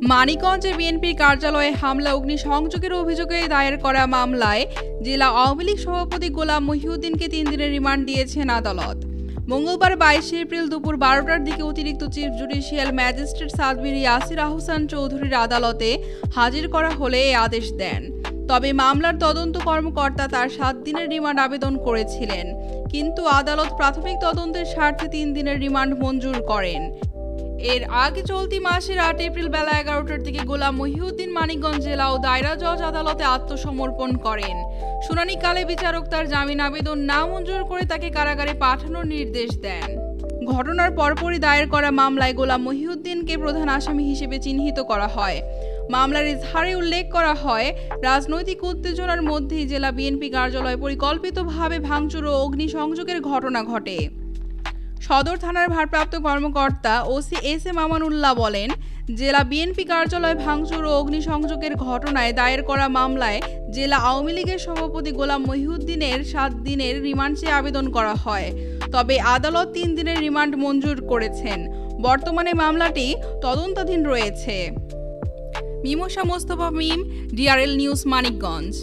মানিকগঞ্জে বিএনপির কার্যালয়ে হামলা অগ্নিসংযোগের অভিযোগে দায়ের করা মামলায় জেলা আওয়ামী লীগ সভাপতি গোলাম মহিউদ্দিনকে 3 দিনের রিমান্ড দিয়েছেন আদালত। মঙ্গলবার 22 এপ্রিল দুপুর 12টার দিকে অতিরিক্ত chief judicial magistrate Sadbir Yasir Ahsan চৌধুরীর আদালতে হাজির করা হলে এই আদেশ দেন। তবে মামলার তদন্ত কর্মকর্তা তার 7 দিনের রিমান্ড আবেদন করেছিলেন, কিন্তু আদালত প্রাথমিক তদন্তের স্বার্থে 3 দিনের রিমান্ড মঞ্জুর করেন। এর আগে চলতি মাসের 8 এপ্রিল বেলা 11টার দিকে গোলাম মহিউদ্দিন মানিকগঞ্জ জেলা ও দায়রা জজ আদালতে আত্মসমর্পণ করেন। শুনানিকালে বিচারক তার জামিন আবেদন না মঞ্জুর করে তাকে কারাগারে পাঠানোর নির্দেশ দেন। ঘটনার পরপরই দায়ের করা মামলায় গোলাম মহিউদ্দিনকে প্রধান আসামি হিসেবে চিহ্নিত করা হয়। মামলার ইজহারে উল্লেখ করা হয়, রাজনৈতিক উত্তেজনার মধ্যেই জেলা বিএনপি কার্যালয়ে পরিকল্পিতভাবে ভাঙচুর ও অগ্নিসংযোগের ঘটনা ঘটে। সদর থানার ভারপ্রাপ্ত কর্মকর্তা ওসি এস এম আমানুল্লাহ বলেন, জেলা বিএনপি কার্যালয়ে ভাঙচুর ও অগ্নিসংযোগের ঘটনায় দায়ের করা মামলায় জেলা আওয়ামী লীগের সভাপতি গোলাম মহিউদ্দিনের 7 দিনের রিমান্ড চেয়ে আবেদন করা হয়। তবে আদালত 3 দিনের রিমান্ড মঞ্জুর করেছেন। বর্তমানে মামলাটি তদন্তাধীন রয়েছে। মিমোশা মোস্তফা মিম, DRL নিউজ, মানিকগঞ্জ।